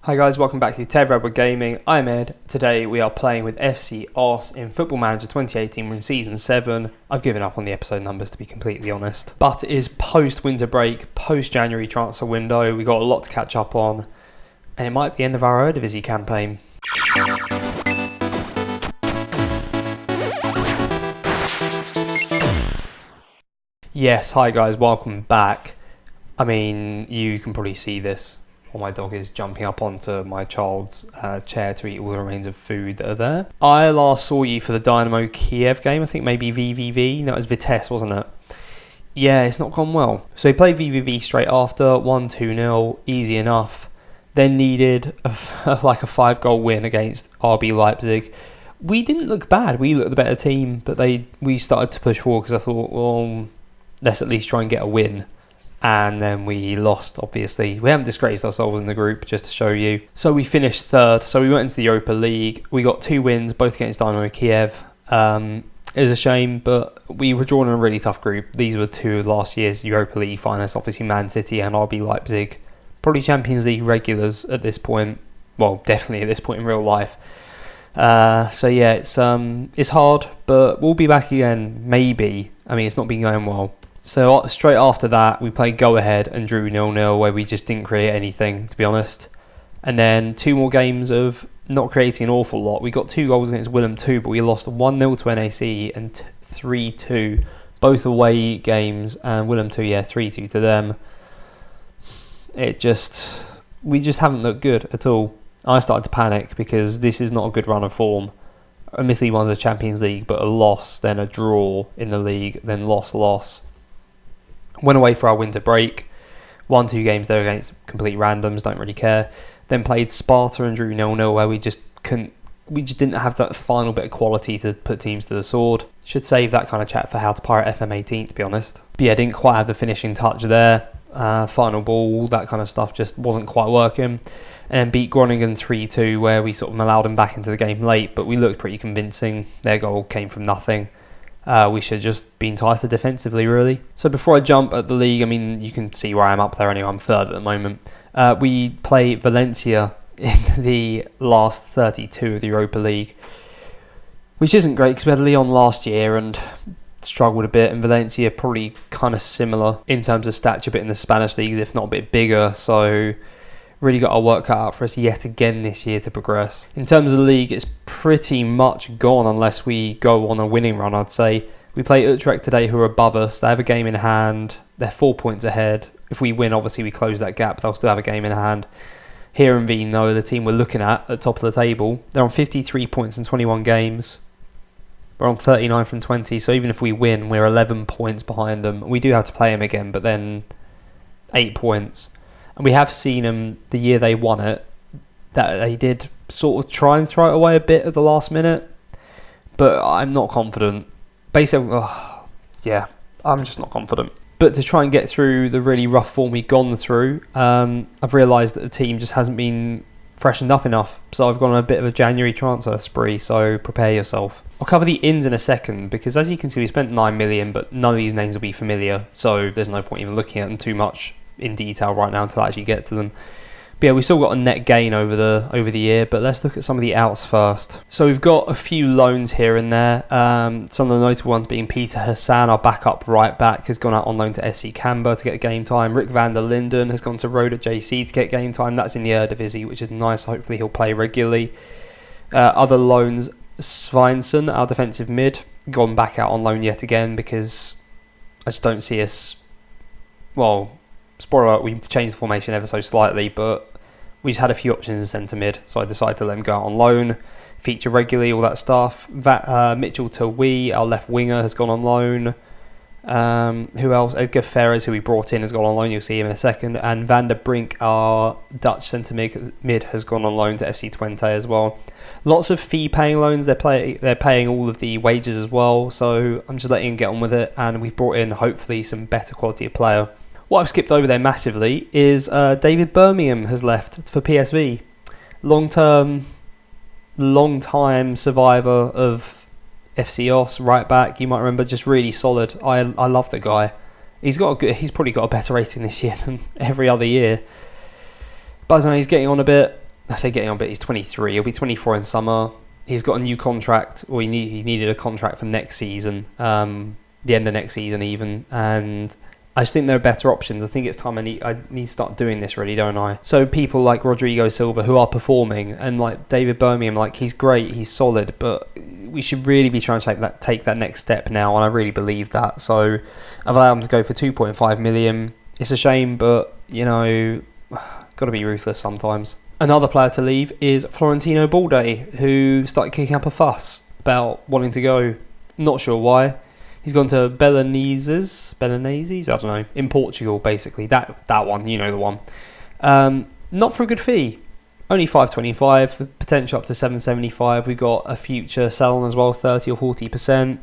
Hi guys, welcome back to TedRedwood Gaming. I'm Ed. Today we are playing with FC Os in Football Manager 2018. We're in Season 7. I've given up on the episode numbers to be completely honest. But it is post-winter break, post-January transfer window. We've got a lot to catch up on. And it might be the end of our Eredivisie campaign. Yes, hi guys, welcome back. I mean, you can probably see this. My dog is jumping up onto my child's chair to eat all the remains of food that are there. I last saw you for the Dynamo Kiev game, I think maybe VVV. No, it was Vitesse, wasn't it? Yeah, it's not gone well. So we played VVV straight after, 1-2-0, easy enough. Then needed like a 5-goal win against RB Leipzig. We didn't look bad, we looked the better team, but we started to push forward because I thought, well, let's at least try and get a win. And then we lost, obviously. We haven't disgraced ourselves in the group, just to show you. So we finished third. So we went into the Europa League. We got 2 wins, both against Dynamo Kiev. It was a shame, but we were drawn in a really tough group. These were 2 of last year's Europa League finalists, obviously Man City and RB Leipzig. Probably Champions League regulars at this point. Well, definitely at this point in real life. So yeah, it's hard, but we'll be back again, maybe. I mean, it's not been going well. So straight after that, we played Go Ahead and drew 0-0, where we just didn't create anything, to be honest. And then 2 more games of not creating an awful lot. We got 2 goals against Willem 2, but we lost 1-0 to NAC and 3-2, both away games. And Willem 2, yeah, 3-2 to them. We just haven't looked good at all. I started to panic because this is not a good run of form. Admittedly, one's a Champions League, but a loss, then a draw in the league, then loss. Went away for our winter break, won 2 games there against complete randoms, don't really care. Then played Sparta and drew 0-0, where we just didn't have that final bit of quality to put teams to the sword. Should save that kind of chat for how to pirate FM18, to be honest. But yeah, didn't quite have the finishing touch there. Final ball, that kind of stuff just wasn't quite working. And then beat Groningen 3-2, where we sort of allowed them back into the game late, but we looked pretty convincing. Their goal came from nothing. We should have just been tighter defensively, really. So before I jump at the league, I mean, you can see where I'm up there anyway. I'm third at the moment. We play Valencia in the last 32 of the Europa League, which isn't great because we had Lyon last year and struggled a bit, and Valencia probably kind of similar in terms of stature, bit in the Spanish leagues, if not a bit bigger. So really got our work cut out for us yet again this year to progress. In terms of the league, it's pretty much gone unless we go on a winning run, I'd say. We play Utrecht today, who are above us. They have a game in hand. They're 4 points ahead. If we win, obviously we close that gap. They'll still have a game in hand. Herenveen, though, the team we're looking at the top of the table. They're on 53 points in 21 games. We're on 39 from 20, so even if we win, we're 11 points behind them. We do have to play them again, but then 8 points. And we have seen them the year they won it, that they did sort of try and throw it away a bit at the last minute. But I'm not confident. Basically, yeah, I'm just not confident. But to try and get through the really rough form we've gone through, I've realised that the team just hasn't been freshened up enough. So I've gone on a bit of a January transfer spree, so prepare yourself. I'll cover the ins in a second, because as you can see, we spent 9 million, but none of these names will be familiar. So there's no point even looking at them too much in detail right now until I actually get to them. But yeah, we still got a net gain over the year, but let's look at some of the outs first. So we've got a few loans here and there. Some of the notable ones being Peter Hassan, our backup right back, has gone out on loan to SC Canberra to get game time. Rick van der Linden has gone to Roda JC to get game time. That's in the Eredivisie, which is nice. Hopefully he'll play regularly. Other loans, Sveinsson, our defensive mid, gone back out on loan yet again because I just don't see us, well, spoiler alert, we've changed the formation ever so slightly, but we just had a few options in centre mid, so I decided to let him go out on loan, feature regularly, all that stuff. Mitchell Tawee, our left winger, has gone on loan. Who else? Edgar Ferres, who we brought in, has gone on loan. You'll see him in a second. And Van der Brink, our Dutch centre mid, has gone on loan to FC Twente as well. Lots of fee-paying loans. They're paying all of the wages as well, so I'm just letting him get on with it. And we've brought in, hopefully, some better quality of player. What I've skipped over there massively is David Birmingham has left for PSV. Long-time survivor of FC Os, right back, you might remember, just really solid. I love the guy. He's probably got a better rating this year than every other year. But I don't know, he's getting on a bit. I say getting on, but he's 23. He'll be 24 in summer. He's got a new contract, or he needed a contract for next season, the end of next season even, and I just think there are better options. I think it's time I need to start doing this, really, don't I? So people like Rodrigo Silva, who are performing, and like David Birmingham, like he's great, he's solid, but we should really be trying to take that next step now, and I really believe that. So I've allowed him to go for 2.5 million. It's a shame, but you know, got to be ruthless sometimes. Another player to leave is Florentino Balde, who started kicking up a fuss about wanting to go. Not sure why. He's gone to Belenenses, I don't know, in Portugal, basically. That one, you know the one. Not for a good fee. Only 525, potential up to 775. We got a future sell on as well, 30 or 40%.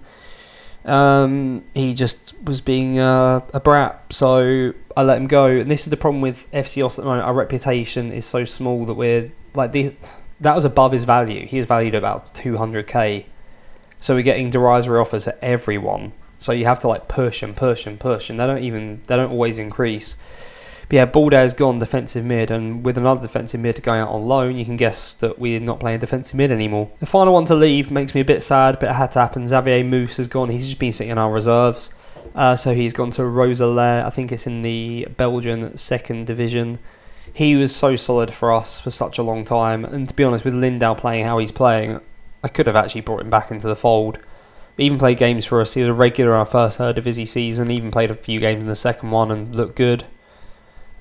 He just was being a brat, so I let him go. And this is the problem with FC Os at the moment. Our reputation is so small that we're like that was above his value. He was valued at about 200k. So we're getting derisory offers for everyone. So you have to like push and push and push, and they don't always increase. But yeah, Balde's gone defensive mid, and with another defensive mid going out on loan, you can guess that we're not playing defensive mid anymore. The final one to leave makes me a bit sad, but it had to happen. Xavier Moose has gone. He's just been sitting in our reserves. So he's gone to Roeselare. I think it's in the Belgian second division. He was so solid for us for such a long time, and to be honest, with Lindau playing how he's playing, I could have actually brought him back into the fold. He even played games for us. He was a regular in our first Eredivisie season. He even played a few games in the second one and looked good.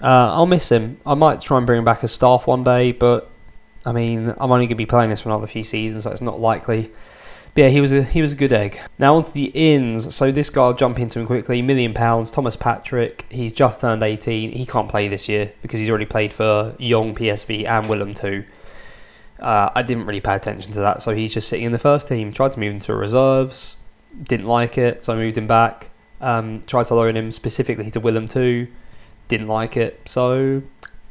I'll miss him. I might try and bring him back as staff one day, but I mean, I'm only going to be playing this for another few seasons, so it's not likely. But yeah, he was a good egg. Now on to the ins. So this guy, I'll jump into him quickly. £1 million, Thomas Patrick. He's just turned 18. He can't play this year because he's already played for Young, PSV and Willem too. I didn't really pay attention to that, so he's just sitting in the first team. Tried to move him to reserves, didn't like it, so I moved him back. Tried to loan him specifically to Willem too, didn't like it, so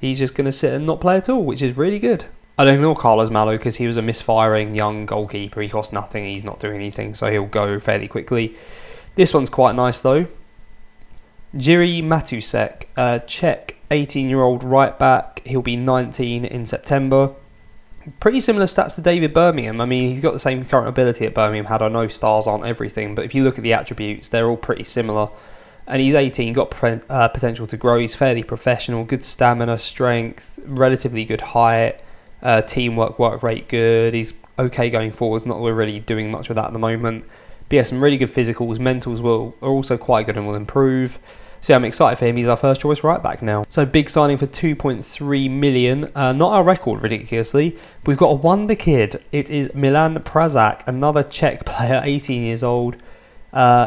he's just going to sit and not play at all, which is really good. I don't ignore Carlos Malo because he was a misfiring young goalkeeper. He cost nothing, he's not doing anything, so he'll go fairly quickly. This one's quite nice though. Jiri Matusek, Czech, 18-year-old right back. He'll be 19 in September. Pretty similar stats to David Birmingham. I mean, he's got the same current ability that Birmingham had. I know stars aren't everything, but if you look at the attributes, they're all pretty similar. And he's 18, got potential to grow. He's fairly professional, good stamina, strength, relatively good height, teamwork, work rate good. He's okay going forwards, not really doing much with that at the moment. But yeah, some really good physicals. Mentals are also quite good and will improve. So yeah, I'm excited for him. He's our first choice right back now. So big signing for 2.3 million. Not our record, ridiculously. We've got a wonder kid. It is Milan Prazak, another Czech player, 18 years old.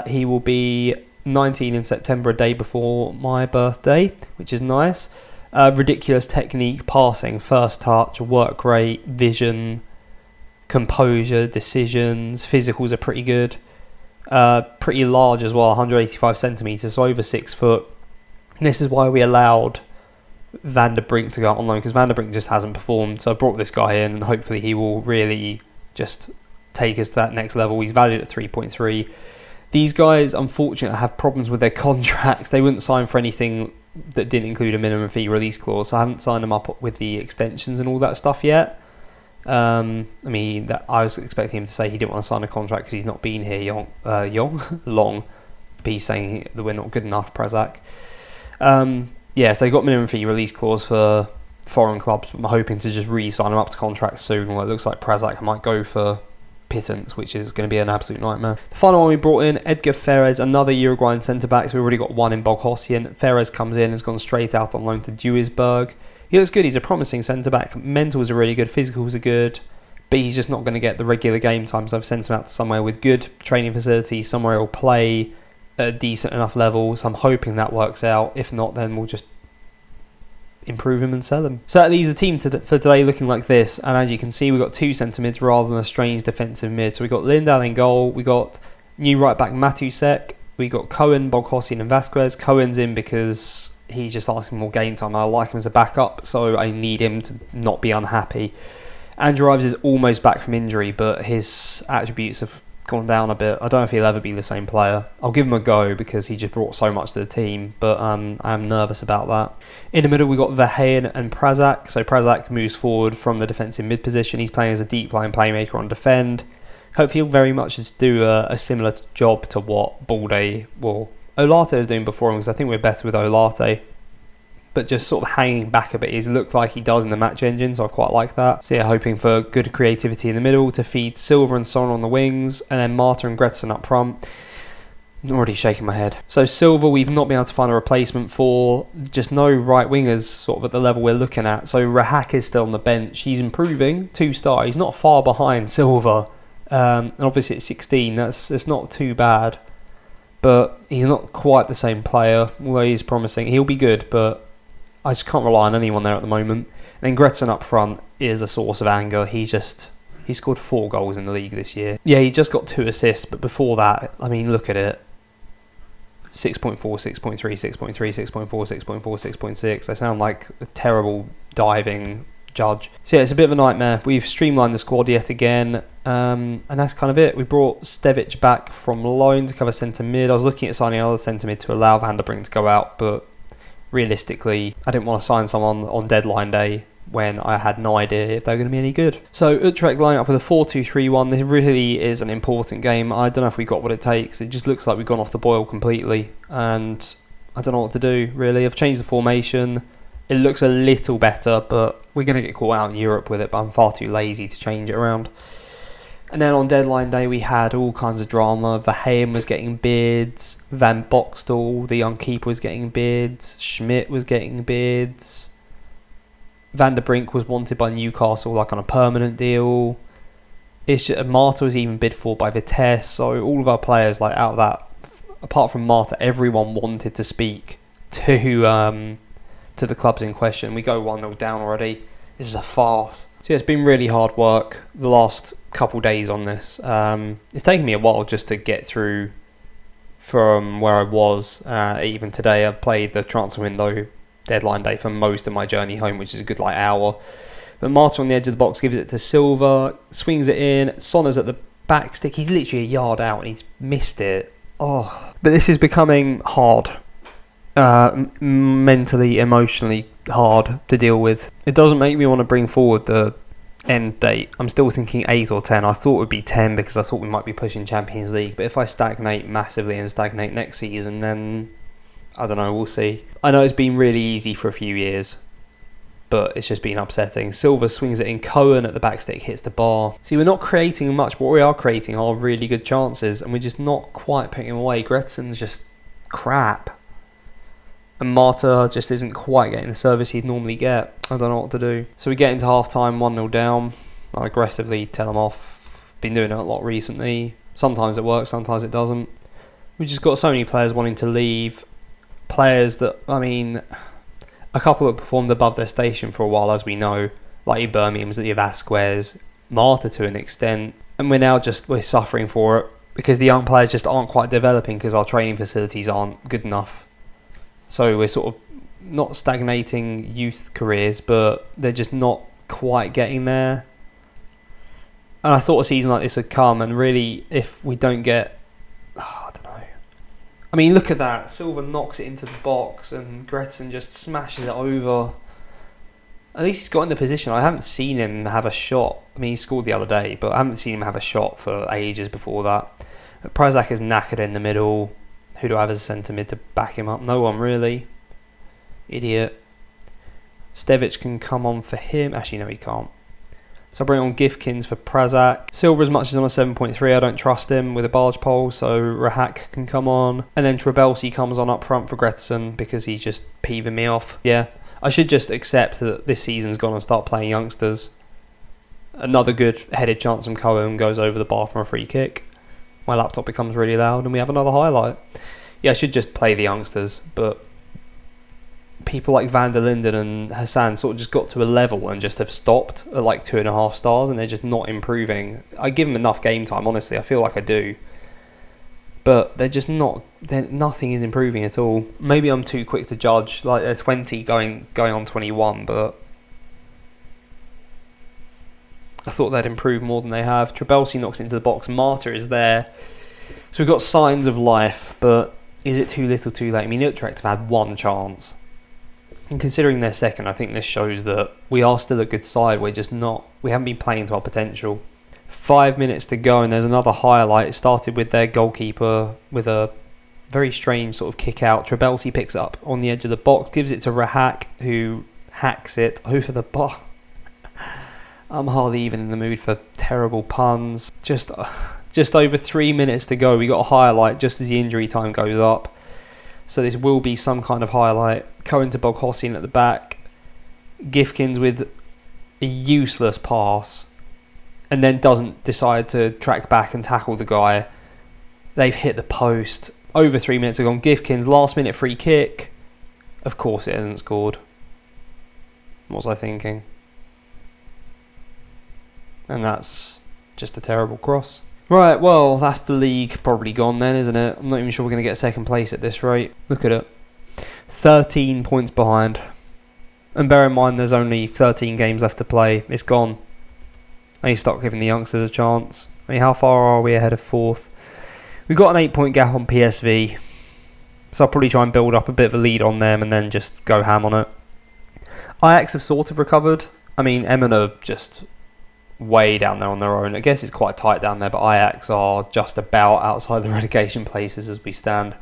He will be 19 in September, a day before my birthday, which is nice. Ridiculous technique, passing, first touch, work rate, vision, composure, decisions. Physicals are pretty good. Pretty large as well, 185 centimetres, so over 6 foot. And this is why we allowed Van der Brink to go out on loan, because Van der Brink just hasn't performed. So I brought this guy in, and hopefully he will really just take us to that next level. He's valued at 3.3. These guys, unfortunately, have problems with their contracts. They wouldn't sign for anything that didn't include a minimum fee release clause, so I haven't signed them up with the extensions and all that stuff yet. I mean, I was expecting him to say he didn't want to sign a contract because he's not been here long. But he's saying that we're not good enough, Prazak. Yeah, so they got minimum fee release clause for foreign clubs. But I'm hoping to just re-sign him up to contracts soon. Well, it looks like Prazak might go for pittance, which is going to be an absolute nightmare. The final one we brought in, Edgar Ferez, another Uruguayan centre-back. So we've already got one in Boghossian. Ferez comes in, has gone straight out on loan to Duisburg. He looks good. He's a promising centre-back. Mentals are really good. Physicals are good. But he's just not going to get the regular game time. So I've sent him out to somewhere with good training facilities, somewhere he'll play at a decent enough level. So I'm hoping that works out. If not, then we'll just improve him and sell him. So that leaves the team for today looking like this. And as you can see, we've got two centre-mids rather than a strange defensive mid. So we've got Lindau in goal. We've got new right-back Matusek. We've got Cohen, Boghossian and Vasquez. Cohen's in because he's just asking more game time. I like him as a backup, so I need him to not be unhappy. Andrew Ives is almost back from injury, but his attributes have gone down a bit. I don't know if he'll ever be the same player. I'll give him a go because he just brought so much to the team, but I'm nervous about that. In the middle, we got Herenveen and Prazak. So Prazak moves forward from the defensive mid position. He's playing as a deep line playmaker on defend. Hopefully he'll very much just do a similar job to what Olarte is doing before him, because I think we're better with Olarte. But just sort of hanging back a bit. He's looked like he does in the match engine, so I quite like that. So yeah, hoping for good creativity in the middle to feed Silva and Son on the wings, and then Marta and Gretsen up front. I'm already shaking my head. So Silva, we've not been able to find a replacement for. Just no right wingers sort of at the level we're looking at. So Rahak is still on the bench. He's improving, 2-star. He's not far behind Silva. And obviously at 16, it's not too bad. But he's not quite the same player, although he's promising. He'll be good, but I just can't rely on anyone there at the moment. And then Gretsen up front is a source of anger. He scored 4 goals in the league this year. Yeah, he just got 2 assists, but before that, I mean, look at it. 6.4, 6.3, 6.3, 6.4, 6.4, 6.6. I sound like a terrible diving judge. So yeah, it's a bit of a nightmare. We've streamlined the squad yet again, and that's kind of it. We brought Stevic back from loan to cover centre mid. I was looking at signing another centre mid to allow Van der Brink to go out, but realistically, I didn't want to sign someone on deadline day when I had no idea if they were going to be any good. So Utrecht lining up with a 4-2-3-1. This really is an important game. I don't know if we got what it takes. It just looks like we've gone off the boil completely, and I don't know what to do, really. I've changed the formation. It looks a little better, but we're going to get caught out in Europe with it, but I'm far too lazy to change it around. And then on deadline day, we had all kinds of drama. Verheyen was getting bids. Van Boxtel, the young keeper, was getting bids. Schmidt was getting bids. Van der Brink was wanted by Newcastle like on a permanent deal. Marta was even bid for by Vitesse. So all of our players, like out of that, apart from Marta, everyone wanted to speak to the clubs in question. We go 1-0 down already. This is a farce. So yeah, it's been really hard work the last couple days on this. It's taken me a while just to get through from where I was. Even today, I played the transfer window deadline day for most of my journey home, which is a good hour. But Marta on the edge of the box gives it to Silva, swings it in. Sonner's at the back stick. He's literally a yard out and he's missed it. Oh, but this is becoming hard. Mentally, emotionally hard to deal with. It doesn't make me want to bring forward the end date. I'm still thinking 8 or 10. I thought it would be 10 because I thought we might be pushing Champions League, but if I stagnate massively and stagnate next season, then I don't know, we'll see. I know it's been really easy for a few years, but it's just been upsetting. Silva swings it in. Cohen at the back stick hits the bar. See, we're not creating much. What we are creating are really good chances, and we're just not quite putting them away. Gretsen's just crap. And Marta just isn't quite getting the service he'd normally get. I don't know what to do. So we get into half-time, 1-0 down. I aggressively tell them off. Been doing it a lot recently. Sometimes it works, sometimes it doesn't. We've just got so many players wanting to leave. Players that, I mean, a couple that performed above their station for a while, as we know. Like Birmingham's, the Vasquez, Marta to an extent. And we're suffering for it because the young players just aren't quite developing because our training facilities aren't good enough. So we're sort of not stagnating youth careers, but they're just not quite getting there. And I thought a season like this would come, and really, if we don't get... I don't know. I mean, look at that. Silva knocks it into the box, and Gretsen just smashes it over. At least he's got in the position. I haven't seen him have a shot. I mean, he scored the other day, but I haven't seen him have a shot for ages before that. Prazak is knackered in the middle. Who do I have as a centre mid to back him up? No one really. Idiot. Stevic can come on for him. Actually, no, he can't. So I bring on Gifkins for Prazak. Silva, as much as on a 7.3, I don't trust him with a barge pole, so Rahak can come on. And then Trebelsi comes on up front for Gretsen because he's just peeving me off. Yeah, I should just accept that this season's gone and start playing youngsters. Another good headed chance from Cohen goes over the bar from a free kick. My laptop becomes really loud and we have another highlight. Yeah, I should just play the youngsters, but people like Van der Linden and Hassan sort of just got to a level and just have stopped at like 2.5 stars and they're just not improving. I give them enough game time, honestly, I feel like I do. But they're just not, nothing is improving at all. Maybe I'm too quick to judge, like they're 20 going on 21, but thought they'd improve more than they have. Trabelsi knocks it into the box. Marta is there. So we've got signs of life, but is it too little too late? I mean, Utrecht have had one chance. And considering they're second, I think this shows that we are still a good side. We're just not, we haven't been playing to our potential. 5 minutes to go, and there's another highlight. It started with their goalkeeper with a very strange sort of kick out. Trabelsi picks it up on the edge of the box, gives it to Rahak, who hacks it over the bar. I'm hardly even in the mood for terrible puns. Just over 3 minutes to go. We got a highlight just as the injury time goes up. So this will be some kind of highlight. Cohen to Boghossian at the back. Gifkins with a useless pass. And then doesn't decide to track back and tackle the guy. They've hit the post. Over 3 minutes have gone. Gifkins, last minute free kick. Of course it hasn't scored. What was I thinking? And that's just a terrible cross. Right, well, that's the league probably gone then, isn't it? I'm not even sure we're going to get second place at this rate. Look at it. 13 points behind. And bear in mind there's only 13 games left to play. It's gone. I need to start giving the youngsters a chance. I mean, how far are we ahead of fourth? We've got an 8-point gap on PSV. So I'll probably try and build up a bit of a lead on them and then just go ham on it. Ajax have sort of recovered. I mean, Emmen are just way down there on their own. I guess it's quite tight down there, but Ajax are just about outside the relegation places as we stand.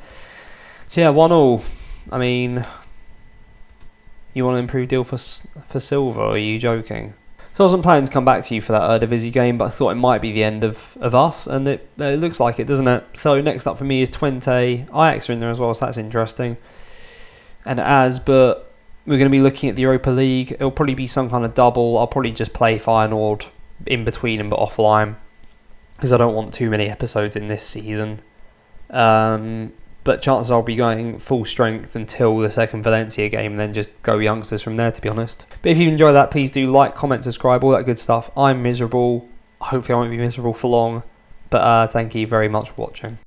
So yeah, 1-1. I mean, you want an improved deal for Silva? Are you joking? So I wasn't planning to come back to you for that Eredivisie game, but I thought it might be the end of us, and it looks like it, doesn't it? So next up for me is Twente. Ajax are in there as well, so that's interesting. And but we're going to be looking at the Europa League. It'll probably be some kind of double. I'll probably just play Feyenoord in between them, but offline, because I don't want too many episodes in this season. But chances are I'll be going full strength until the second Valencia game, and then just go youngsters from there, to be honest. But if you enjoy that, please do like, comment, subscribe, all that good stuff. I'm miserable. Hopefully I won't be miserable for long. But thank you very much for watching.